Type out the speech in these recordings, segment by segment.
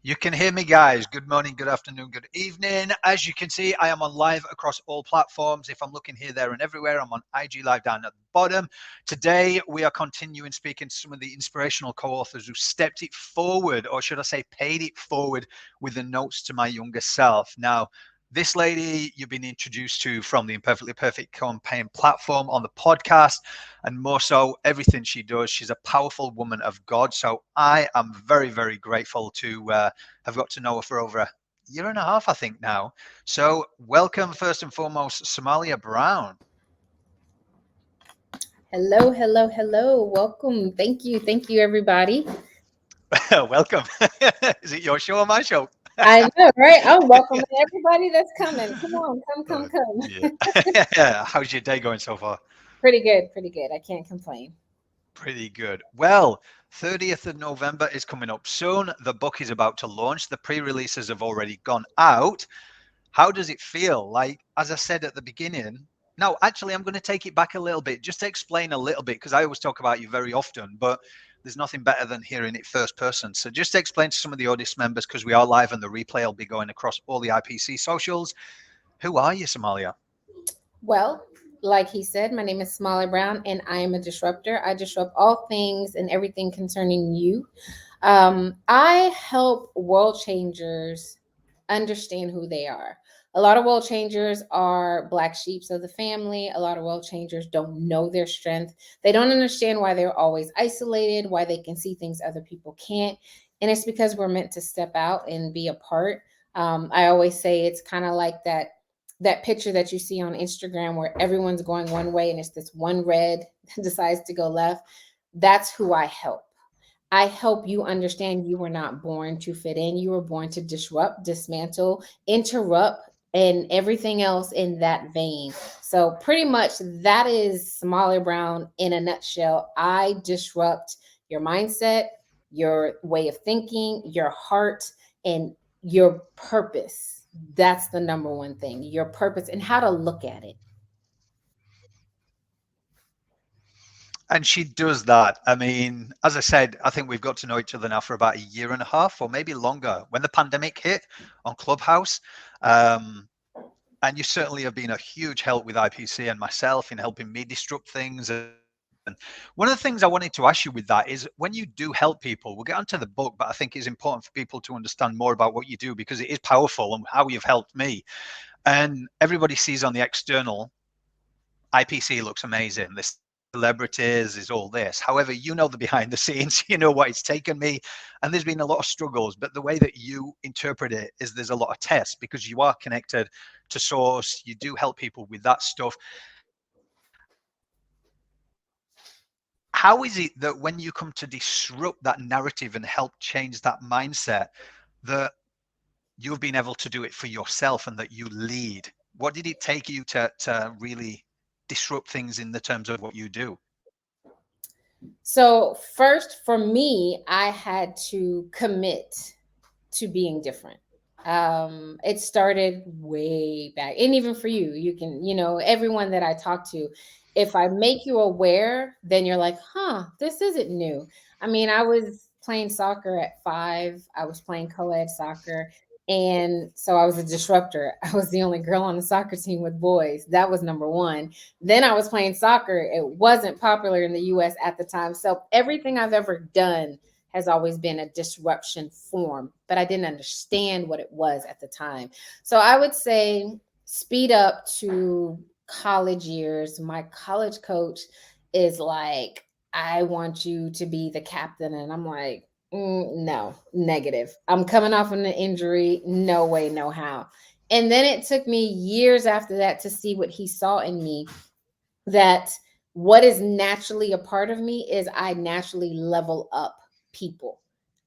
You can hear me, guys. Good morning, good afternoon, good evening. As you can see, I am on live across all platforms. If I'm looking here, there, and everywhere, I'm on IG Live down at the bottom. Today, we are continuing speaking to some of the inspirational co-authors who stepped it forward, or should I say, paid it forward with the notes to my younger self. Now, this lady you've been introduced to from the Imperfectly Perfect campaign platform on the podcast, and more so everything she does. She's a powerful woman of God. So I am very, very grateful to have got to know her for over a year and a half, I think now. So welcome, first and foremost, Somalia Brown. Hello, hello, hello. Welcome. Thank you, everybody. Welcome. Is it your show or my show? I know, right? I'm welcoming everybody that's coming. Come on, come. Yeah. How's your day going so far? Pretty good, pretty good. I can't complain. Pretty good. Well, 30th of November is coming up soon. The book is about to launch. The pre-releases have already gone out. How does it feel? Like, as I said at the beginning, no, actually, I'm going to take it back a little bit, just to explain a little bit, because I always talk about you very often, but there's nothing better than hearing it first person. So just to explain to some of the audience members, because we are live and the replay will be going across all the IPC socials. Who are you, Somalia? Well, like he said, my name is Somalia Brown, and I am a disruptor. I disrupt all things and everything concerning you. I help world changers understand who they are. A lot of world changers are black sheeps of the family. A lot of world changers don't know their strength. They don't understand why they're always isolated, why they can see things other people can't. And it's because we're meant to step out and be a part. I always say it's kind of like that picture that you see on Instagram where everyone's going one way and it's this one red that decides to go left. That's who I help. I help you understand you were not born to fit in. You were born to disrupt, dismantle, interrupt, and everything else in that vein. So pretty much that is Somalia Brown in a nutshell. I disrupt your mindset, your way of thinking, your heart, and your purpose. That's the number one thing, your purpose and how to look at it. And she does that. I mean, as I said, I think we've got to know each other now for about a year and a half or maybe longer. When the pandemic hit on Clubhouse, and you certainly have been a huge help with IPC and myself in helping me disrupt things. And one of the things I wanted to ask you with that is when you do help people, we'll get onto the book, but I think it's important for people to understand more about what you do because it is powerful and how you've helped me. And everybody sees on the external, IPC looks amazing. This celebrities is all this. However, you know the behind the scenes, you know what it's taken me, and there's been a lot of struggles. But the way that you interpret it is there's a lot of tests because you are connected to source. You do help people with that stuff. How is it that when you come to disrupt that narrative and help change that mindset, that you've been able to do it for yourself and that you lead? What did it take you to really disrupt things in the terms of what you do? So, first, for me, I had to commit to being different. It started way back. And even for you, you can, everyone that I talk to, if I make you aware, then you're like, huh, this isn't new. I mean, I was playing soccer at 5, I was playing co ed soccer. And so I was a disruptor. I was the only girl on the soccer team with boys. That was number one. Then I was playing soccer. It wasn't popular in the US at the time. So everything I've ever done has always been a disruption form, but I didn't understand what it was at the time. So I would say speed up to college years. My college coach is like, I want you to be the captain. And I'm like, no, negative. I'm coming off of an injury. No way, no how. And then it took me years after that to see what he saw in me, that what is naturally a part of me is I naturally level up people.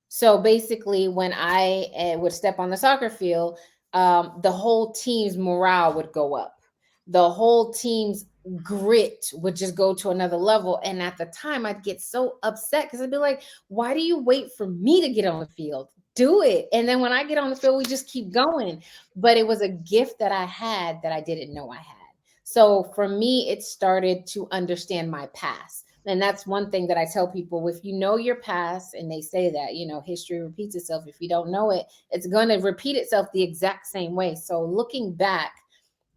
So basically, when I would step on the soccer field, the whole team's morale would go up. The whole team's grit would just go to another level. And at the time, I'd get so upset because I'd be like, why do you wait for me to get on the field? Do it. And then when I get on the field, we just keep going. But it was a gift that I had that I didn't know I had. So for me, it started to understand my past. And that's one thing that I tell people: if you know your past, and they say that, history repeats itself. If you don't know it, it's going to repeat itself the exact same way. So looking back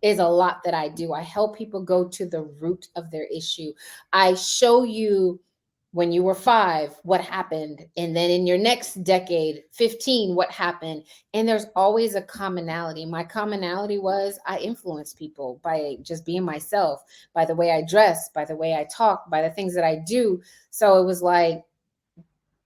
is a lot that I do. I help people go to the root of their issue. I show you when you were 5 what happened, and then in your next decade, 15, what happened. And there's always a commonality. My commonality was I influence people by just being myself, by the way I dress, by the way I talk, by the things that I do. So it was like,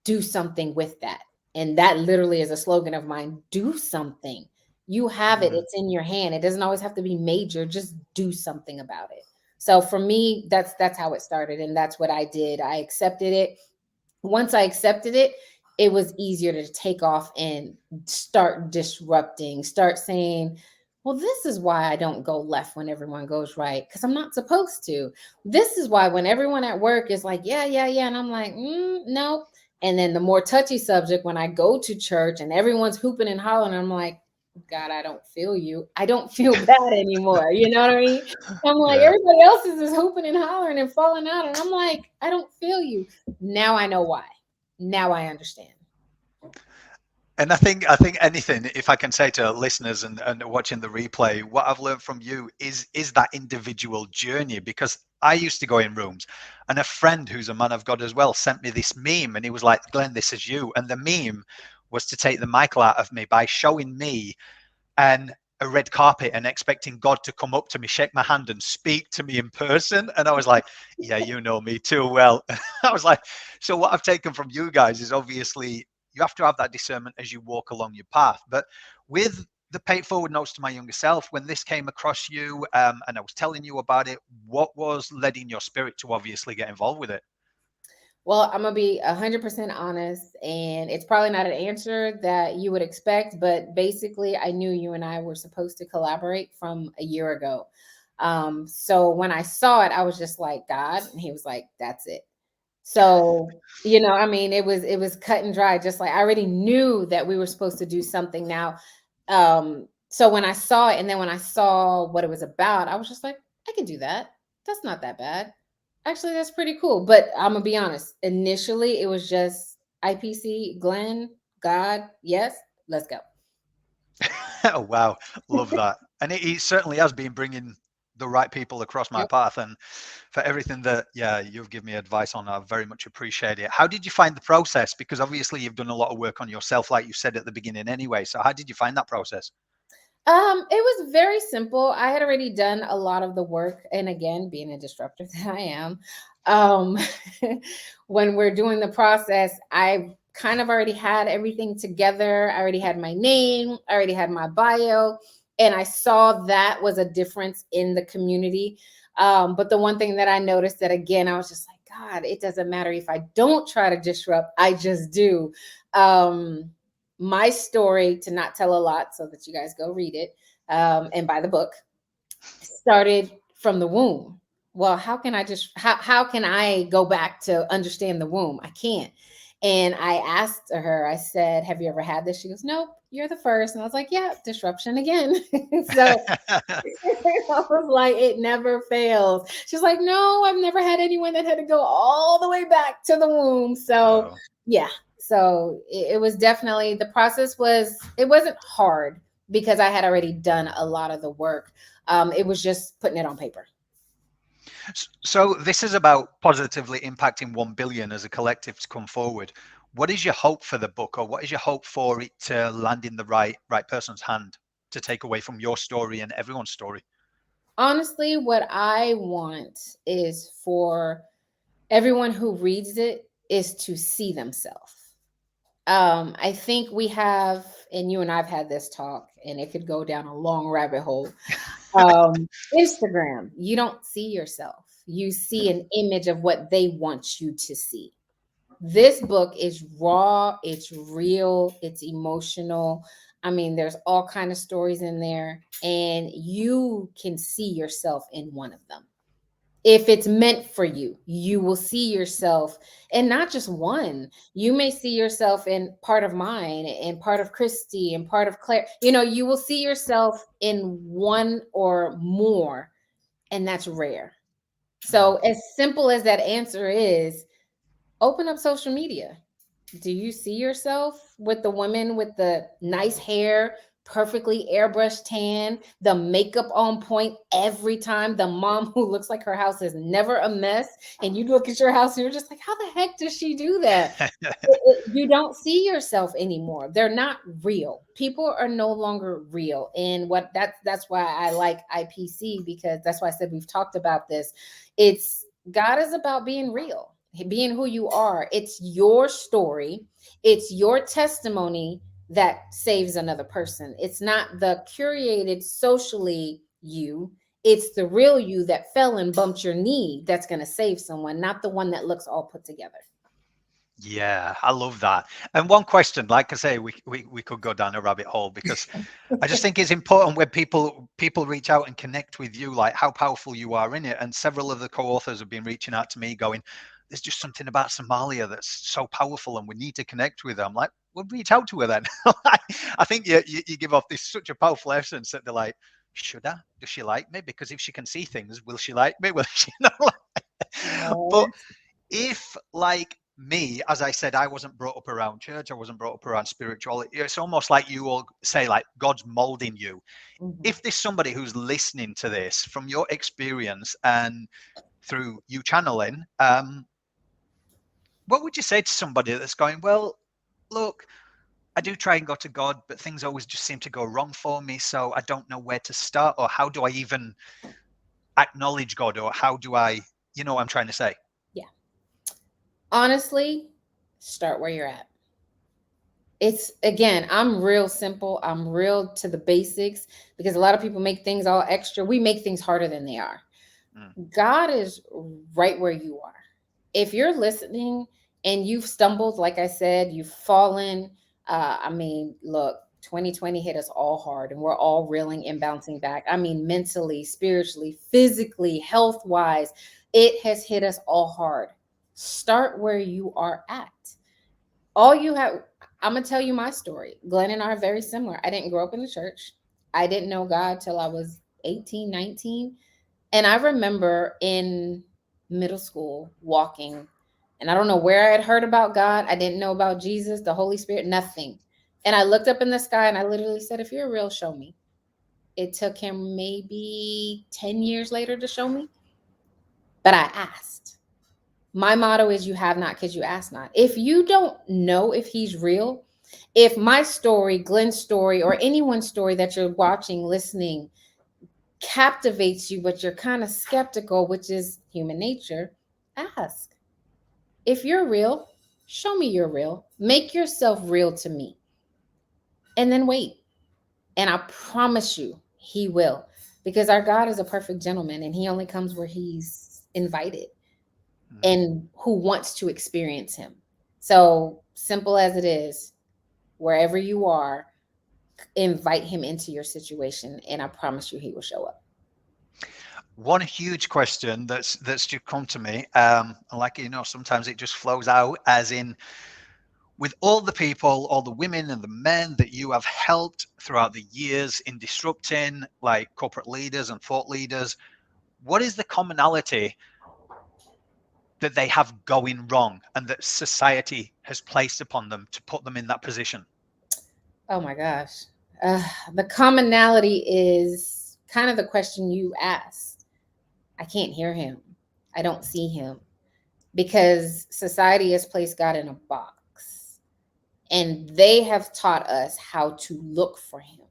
do something with that. And that literally is a slogan of mine: do something. You have it, Mm. it's in your hand. It doesn't always have to be major, just do something about it. So for me, that's how it started, and that's what I did. I accepted it. Once I accepted it, it was easier to take off and start disrupting, start saying, well, this is why I don't go left when everyone goes right, because I'm not supposed to. This is why when everyone at work is like, yeah, yeah, yeah. And I'm like, no. And then the more touchy subject, when I go to church and everyone's hooping and hollering, I'm like, God, I don't feel you. I don't feel bad anymore. You know what I mean? I'm like, Yeah. everybody else is just hooping and hollering and falling out. And I'm like, I don't feel you. Now I know why. Now I understand. And I think anything, if I can say to listeners and watching the replay, what I've learned from you is that individual journey. Because I used to go in rooms, and a friend who's a man of God as well sent me this meme, and he was like, Glenn, this is you. And the meme was to take the Michael out of me by showing me and a red carpet and expecting God to come up to me, shake my hand, and speak to me in person. And I was like, yeah, you know me too well. I was like, so what I've taken from you guys is obviously you have to have that discernment as you walk along your path. But with the pay it forward notes to my younger self, when this came across you and I was telling you about it, what was led in your spirit to obviously get involved with it? Well, I'm gonna be 100% honest, and it's probably not an answer that you would expect, but basically, I knew you and I were supposed to collaborate from a year ago. So when I saw it, I was just like, God, and He was like, "That's it." So, I mean, it was cut and dry. Just like I already knew that we were supposed to do something now. So when I saw it, and then when I saw what it was about, I was just like, I can do that. That's not that bad. Actually, that's pretty cool. But I'm gonna be honest. Initially, it was just IPC, Glenn, God, yes, let's go. Oh, wow, love that. And it certainly has been bringing the right people across my Yep. path, and for everything that, yeah, you've given me advice on, I very much appreciate it. How did you find the process? Because obviously you've done a lot of work on yourself, like you said at the beginning anyway. So how did you find that process? It was very simple. I had already done a lot of the work, and again, being a disruptor that I am, um, when we're doing the process, I kind of already had everything together. I already had my name, I already had my bio, and I saw that was a difference in the community. But the one thing that I noticed, that again, I was just like, God, it doesn't matter if I don't try to disrupt, I just do. Um, my story, to not tell a lot so that you guys go read it and buy the book, started from the womb. Well, how can I go back to understand the womb? I can't. And I asked her, I said, have you ever had this? She goes, nope, you're the first. And I was like, yeah, disruption again. So I was like, it never fails. She's like, no, I've never had anyone that had to go all the way back to the womb. So Wow. yeah. So it was definitely, the process it wasn't hard because I had already done a lot of the work. It was just putting it on paper. So this is about positively impacting 1 billion as a collective to come forward. What is your hope for the book, or what is your hope for it to land in the right person's hand to take away from your story and everyone's story? Honestly, what I want is for everyone who reads it is to see themselves. I think we have, and you and I've had this talk, and it could go down a long rabbit hole. Instagram, you don't see yourself. You see an image of what they want you to see. This book is raw, it's real, it's emotional. I mean, there's all kind of stories in there, and you can see yourself in one of them. If it's meant for you, you will see yourself, and not just one. You may see yourself in part of mine, and part of Christy, and part of Claire. You will see yourself in one or more, and that's rare. So as simple as that answer is, open up social media. Do you see yourself with the women with the nice hair, perfectly airbrushed tan, the makeup on point every time, the mom who looks like her house is never a mess, and you look at your house and you're just like, how the heck does she do that? You don't see yourself anymore. They're not real. People are no longer real. And that's why I like IPC, because that's why I said we've talked about this. It's God is about being real, being who you are. It's your story, it's your testimony that saves another person. It's not the curated socially you. It's the real you that fell and bumped your knee that's going to save someone, not the one that looks all put together. Yeah, I love that. And one question, like I say, we could go down a rabbit hole, because I just think it's important when people reach out and connect with you, like how powerful you are in it. And several of the co-authors have been reaching out to me going, there's just something about Somalia that's so powerful and we need to connect with her. I'm like, well, reach out to her then. I think you give off this such a powerful essence that they're like, should I? Does she like me? Because if she can see things, will she like me? Will she not? But if, like me, as I said, I wasn't brought up around church, I wasn't brought up around spirituality, it's almost like you all say, like, God's molding you. If there's somebody who's listening to this from your experience and through you channeling, what would you say to somebody that's going, well, look, I do try and go to God, but things always just seem to go wrong for me, so I don't know where to start, or how do I even acknowledge God, or how do I, you know what I'm trying to say? Yeah. Honestly, start where you're at. It's, again, I'm real simple. I'm real to the basics, because a lot of people make things all extra. We make things harder than they are. God is right where you are. If you're listening and you've stumbled, like I said, you've fallen. I mean, look, 2020 hit us all hard, and we're all reeling and bouncing back. I mean, mentally, spiritually, physically, health wise, it has hit us all hard. Start where you are at. All you have, I'm going to tell you my story. Glenn and I are very similar. I didn't grow up in the church. I didn't know God till I was 18, 19. And I remember in middle school walking, and I don't know where I had heard about God. I didn't know about Jesus, the Holy Spirit, nothing. And I looked up in the sky and I literally said, if you're real, show me. It took him maybe 10 years later to show me, but I asked. My motto is, you have not because you ask not. If you don't know if he's real, if my story, Glenn's story, or anyone's story that you're watching, listening, captivates you, but you're kind of skeptical, which is human nature, ask. If you're real, show me you're real. Make yourself real to me. And then wait. And I promise you, he will. Because our God is a perfect gentleman, and he only comes where he's invited and who wants to experience him. So simple as it is, wherever you are, invite him into your situation, and I promise you he will show up. One huge question that's just come to me, like, you know, sometimes it just flows out, as in, with all the people, all the women and the men that you have helped throughout the years in disrupting, like corporate leaders and thought leaders, what is the commonality that they have going wrong and that society has placed upon them to put them in that position? Oh my gosh. The commonality is kind of the question you asked. I can't hear him. I don't see him, because society has placed God in a box, and they have taught us how to look for him.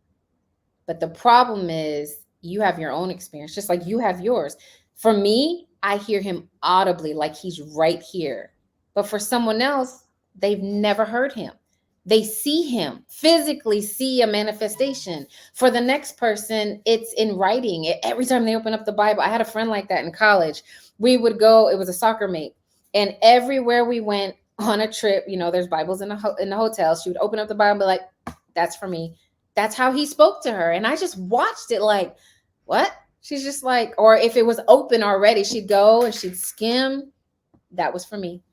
But the problem is, you have your own experience, just like you have yours. For me, I hear him audibly, like he's right here. But for someone else, they've never heard him. They see him, physically see a manifestation. For the next person, it's in writing. Every time they open up the Bible, I had a friend like that in college. We would go, it was a soccer mate. And everywhere we went on a trip, you know, there's Bibles in the hotel. She would open up the Bible and be like, that's for me. That's how he spoke to her. And I just watched it like, what? She's just like, or if it was open already, she'd go and she'd skim. That was for me.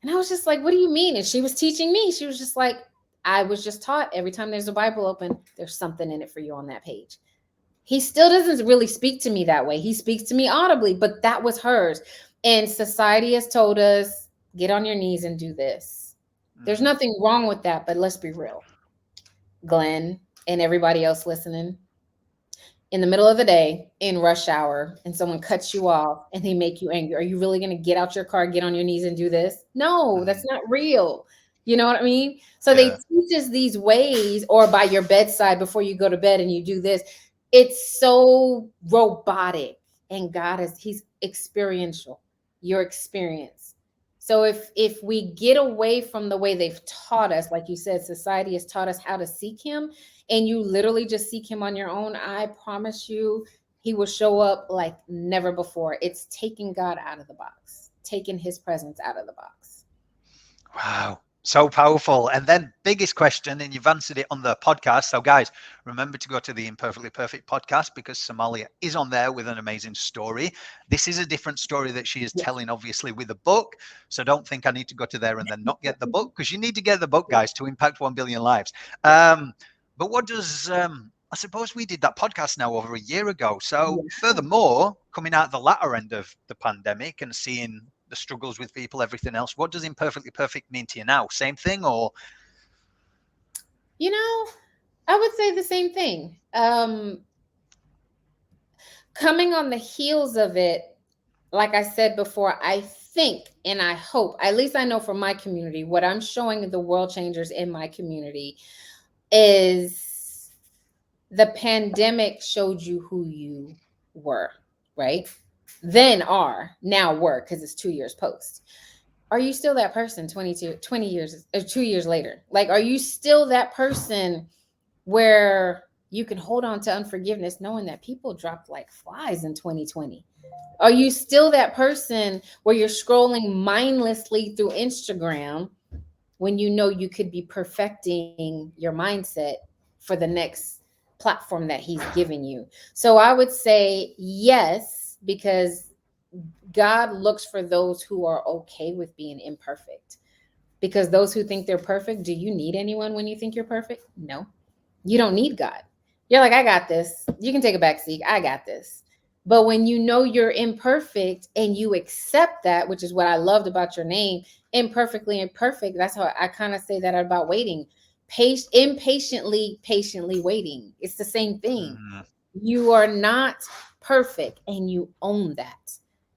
And I was just like, what do you mean? And she was teaching me. She was just like, I was just taught every time there's a Bible open, there's something in it for you on that page. He still doesn't really speak to me that way. He speaks to me audibly, but that was hers. And society has told us, get on your knees and do this. There's Mm. nothing wrong with that, but let's be real. Glenn and everybody else listening, in the middle of the day in rush hour and someone cuts you off and they make you angry, are you really going to get out your car, get on your knees and do this? No, that's Mm. not real. You know what I mean? So they Yeah. teach us these ways, or by your bedside before you go to bed and you do this. It's so robotic, and God is, he's experiential, your experience. So if we get away from the way they've taught us, like you said, society has taught us how to seek him, and you literally just seek him on your own, I promise you, he will show up like never before. It's taking God out of the box, taking his presence out of the box. Wow. So powerful. And then biggest question, and you've answered it on the podcast. So guys, remember to go to the Imperfectly Perfect podcast, because Somalia is on there with an amazing story. This is a different story that she is Yeah. telling, obviously, with a book. So don't think I need to go to there and then not get the book, because you need to get the book, guys, to impact 1 billion lives. But what does I suppose we did that podcast now over a year ago. So Yeah. furthermore, coming out the latter end of the pandemic and seeing the struggles with people, everything else, what does imperfectly perfect mean to you now? Same thing, or? You know, I would say the same thing. Coming on the heels of it, like I said before, I think and I hope, at least I know for my community, what I'm showing the world changers in my community is the pandemic showed you who you were, right? Then are, now were, because it's 2 years post. Are you still that person 20 years or 2 years later? Like, are you still that person where you can hold on to unforgiveness knowing that people dropped like flies in 2020? Are you still that person where you're scrolling mindlessly through Instagram when you know you could be perfecting your mindset for the next platform that he's given you? So I would say yes, because God looks for those who are okay with being imperfect. Because those who think they're perfect, do you need anyone when you think you're perfect? No. You don't need God. You're like, I got this. You can take a back seat. I got this. But when you know you're imperfect and you accept that, which is what I loved about your name, imperfectly imperfect, that's how I kind of say that about waiting. Impatiently, patiently waiting. It's the same thing. Mm, You are not perfect, and you own that.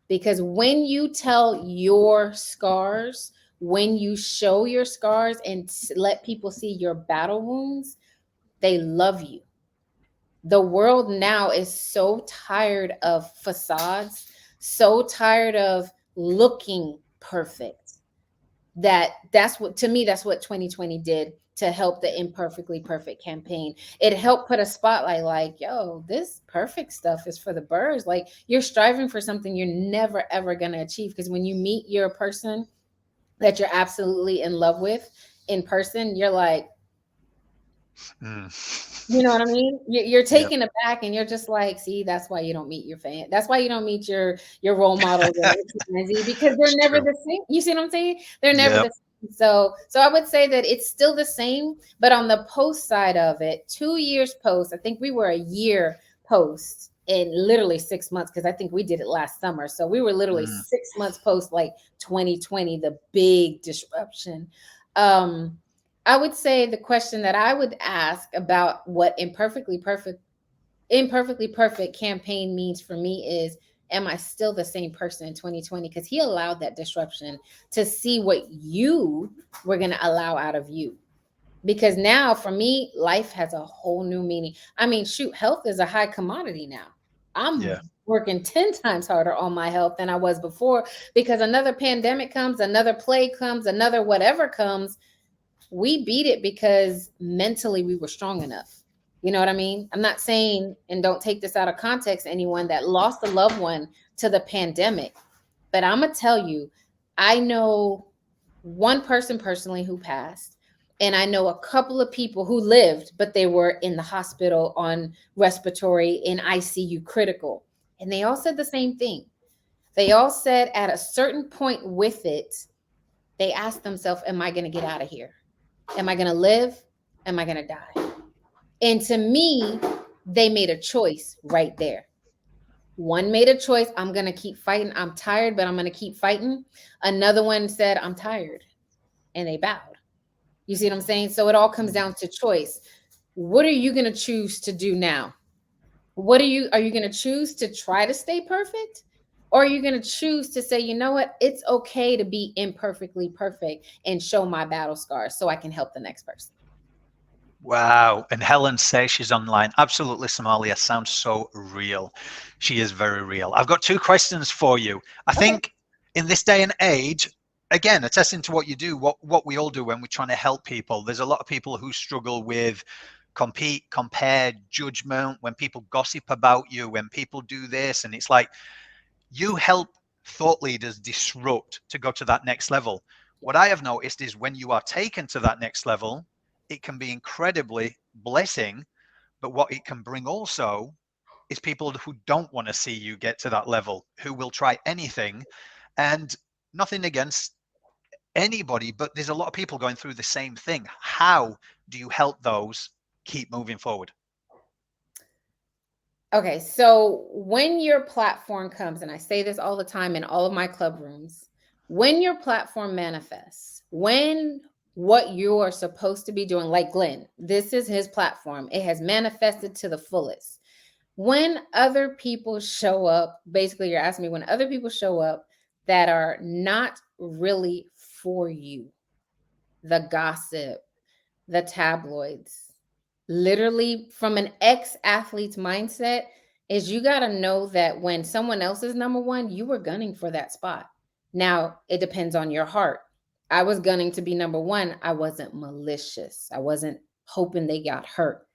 Because when you tell your scars, when you show your scars and let people see your battle wounds, they love you. The world now is so tired of facades, so tired of looking perfect, that's what, to me, that's what 2020 did to help the Imperfectly Perfect campaign. It helped put a spotlight like, yo, this perfect stuff is for the birds. Like, you're striving for something you're never ever going to achieve, because when you meet your person that you're absolutely in love with in person, you're like, you know mm. what I mean? You're Yep. taken aback, and you're just like, see, that's why you don't meet your fan. That's why you don't meet your role models and X, Y, and Z, because they're It's never true. the same. You see what I'm saying? They're never the Yep. same. So I would say that it's still the same, but on the post side of it, 2 years post, I think we were a year post in literally 6 months, because I think we did it last summer. So we were literally Mm, 6 months post, like 2020, the big disruption. Um, I would say the question that I would ask about what imperfectly perfect campaign means for me is, am I still the same person in 2020? Because he allowed that disruption to see what you were going to allow out of you. Because now for me, life has a whole new meaning. I mean, shoot, health is a high commodity now. yeah. I'm working 10 times harder on my health than I was before, because another pandemic comes, another plague comes, another whatever comes, we beat it because mentally we were strong enough. You know what I mean? I'm not saying, and don't take this out of context, anyone that lost a loved one to the pandemic, but I'm going to tell you, I know one person personally who passed, and I know a couple of people who lived, but they were in the hospital on respiratory, in ICU critical. And they all said the same thing. They all said at a certain point with it, they asked themselves, am I going to get out of here? Am I going to live? Am I going to die? And to me, They made a choice right there. One made a choice, I'm going to keep fighting. I'm tired, but I'm going to keep fighting. Another one said, I'm tired, and they bowed. You see what I'm saying? So it all comes Mm. down to choice. What are you going to choose to do now? Are you going to choose to try to stay perfect? Or are you going to choose to say, you know what? It's okay to be imperfectly perfect and show my battle scars so I can help the next person. Wow. And Helen says she's online. Absolutely, Somalia sounds so real. She is very real. I've got two questions for you. I Okay. think in this day and age, again, attesting to what you do, what we all do when we're trying to help people, there's a lot of people who struggle with compete, compare, judgment, when people gossip about you, when people do this. And it's like, you help thought leaders disrupt to go to that next level. What I have noticed is when you are taken to that next level, it can be incredibly blessing, but what it can bring also is people who don't want to see you get to that level, who will try anything. And nothing against anybody, but there's a lot of people going through the same thing. How do you help those keep moving forward? Okay, so when your platform comes, and I say this all the time in all of my club rooms, when your platform manifests, when what you are supposed to be doing, like Glenn, this is his platform, it has manifested to the fullest. When other people show up, basically, you're asking me when other people show up that are not really for you, the gossip, the tabloids. Literally, from an ex athlete's mindset, is you got to know that when someone else is number one, you were gunning for that spot. Now, it depends on your heart. I was gunning to be number one. I wasn't malicious, I wasn't hoping they got hurt.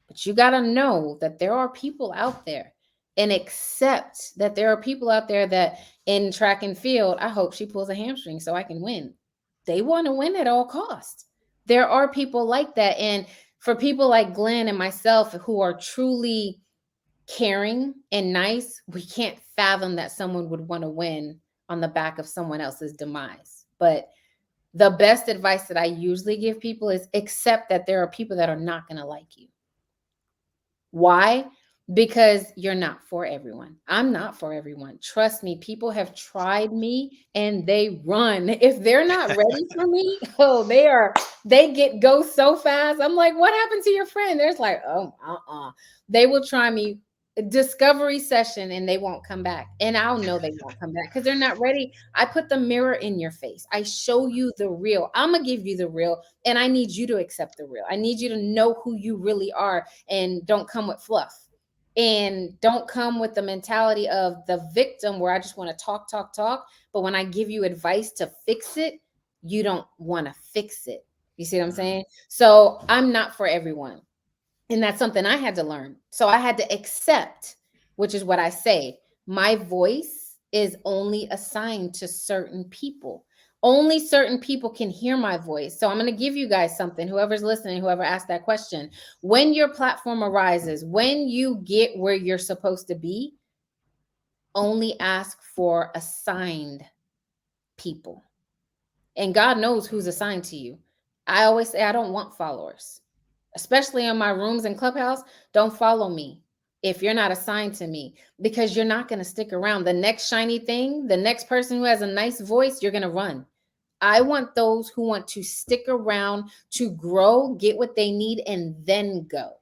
But you got to know that there are people out there and accept that there are people out there that in track and field, I hope she pulls a hamstring so I can win. They want to win at all costs. There are people like that. And for people like Glenn and myself who are truly caring and nice, we can't fathom that someone would want to win on the back of someone else's demise. But the best advice that I usually give people is accept that there are people that are not going to like you. Why? Because you're not for everyone. I'm not for everyone. Trust me, people have tried me and they run. If they're not ready for me, oh, they go so fast. I'm like, what happened to your friend? There's like, oh, They will try me discovery session and they won't come back. And I'll know they won't come back because they're not ready. I put the mirror in your face. I show you the real. I'm gonna give you the real, and I need you to accept the real. I need you to know who you really are and don't come with fluff. And don't come with the mentality of the victim where I just want to talk, talk, talk. But when I give you advice to fix it, you don't want to fix it. You see what I'm saying? So I'm not for everyone. And that's something I had to learn. So I had to accept, which is what I say. My voice is only assigned to certain people. Only certain people can hear my voice. So I'm going to give you guys something, whoever's listening, whoever asked that question. When your platform arises, when you get where you're supposed to be, only ask for assigned people. And God knows who's assigned to you. I always say I don't want followers, especially in my rooms and Clubhouse. Don't follow me if you're not assigned to me, because you're not going to stick around. The next shiny thing, the next person who has a nice voice, you're going to run. I want those who want to stick around to grow, get what they need, and then go.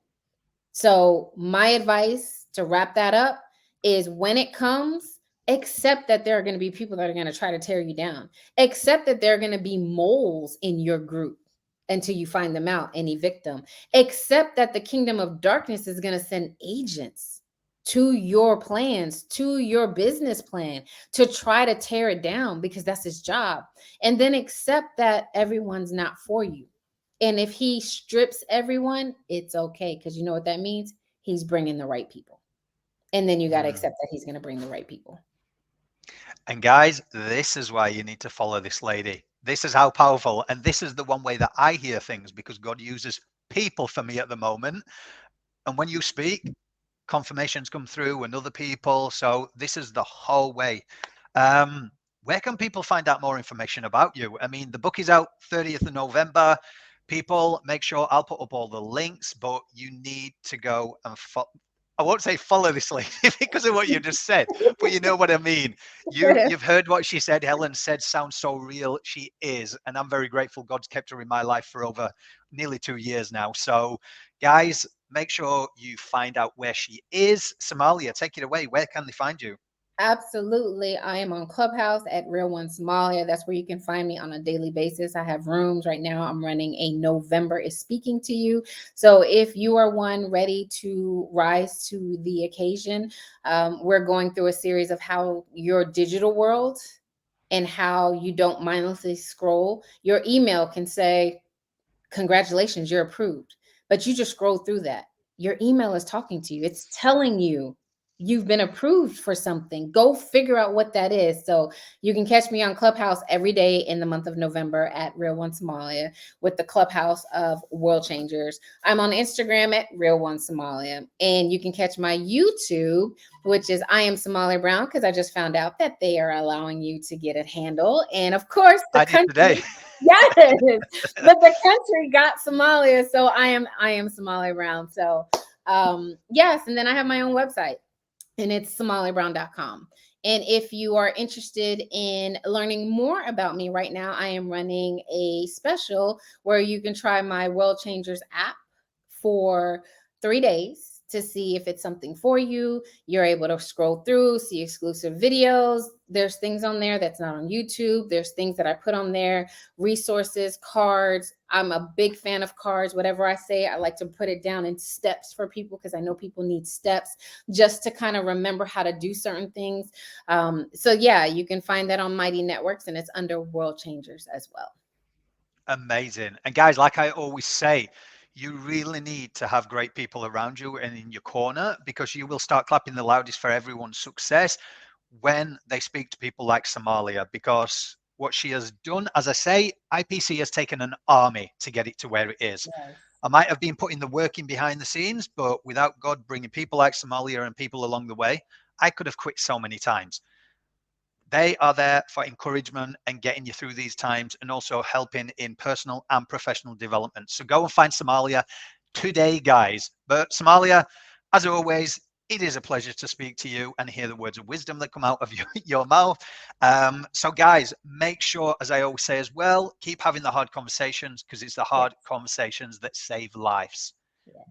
So, my advice to wrap that up is when it comes, accept that there are going to be people that are going to try to tear you down. Accept that there are going to be moles in your group until you find them out and evict them. Accept that the kingdom of darkness is going to send agents to your plans, to your business plan, to try to tear it down because that's his job. And then accept that everyone's not for you. And if he strips everyone, it's okay, because you know what that means? He's bringing the right people. And then you got to Mm. accept that he's going to bring the right people. And guys, this is why you need to follow this lady. This is how powerful, and this is the one way that I hear things, because God uses people for me at the moment. And when you speak, confirmations come through and other people. So this is the whole way. Um, where can people find out more information about you? I mean, the book is out 30th of November. People, make sure I'll put up all the links, but you need to go and I won't say follow this lady because of what you just said, but you know what I mean. You've heard what she said. Helen said sounds so real. She is, and I'm very grateful God's kept her in my life for over nearly 2 years now. So, guys, make sure you find out where she is. Somalia, take it away. Where can they find you? Absolutely. I am on Clubhouse at Real One Somalia. That's where you can find me on a daily basis. I have rooms right now. I'm running a November is Speaking to You. So if you are one ready to rise to the occasion, we're going through a series of how your digital world and how you don't mindlessly scroll. Your email can say, congratulations, you're approved. But you just scroll through that. Your email is talking to you. It's telling you you've been approved for something. Go figure out what that is. So you can catch me on Clubhouse every day in the month of November at Real One Somalia with the Clubhouse of World Changers. I'm on Instagram at Real One Somalia. And you can catch my YouTube, which is I Am Somalia Brown, because I just found out that they are allowing you to get a handle. And of course, the I did today. country. Yes, but the country got Somalia, so I am Somalia Brown. So yes, and then I have my own website, and it's somaliabrown.com. And if you are interested in learning more about me right now, I am running a special where you can try my World Changers app for 3 days to see if it's something for you. You're able to scroll through, see exclusive videos. There's things on there that's not on YouTube. There's things that I put on there, resources, cards. I'm a big fan of cards. Whatever I say, I like to put it down in steps for people because I know people need steps just to kind of remember how to do certain things. So yeah, you can find that on Mighty Networks, and it's under World Changers as well. Amazing. And guys, like I always say, you really need to have great people around you and in your corner, because you will start clapping the loudest for everyone's success when they speak to people like Somalia. Because what she has done, as I say, IPC has taken an army to get it to where it is. Yes. I might have been putting the work in behind the scenes, but without God bringing people like Somalia and people along the way, I could have quit so many times. They are there for encouragement and getting you through these times, and also helping in personal and professional development. So go and find Somalia today, guys. But Somalia, as always, it is a pleasure to speak to you and hear the words of wisdom that come out of your mouth. So guys, make sure, as I always say as well, keep having the hard conversations, because it's the hard Yes. conversations that save lives. Yes.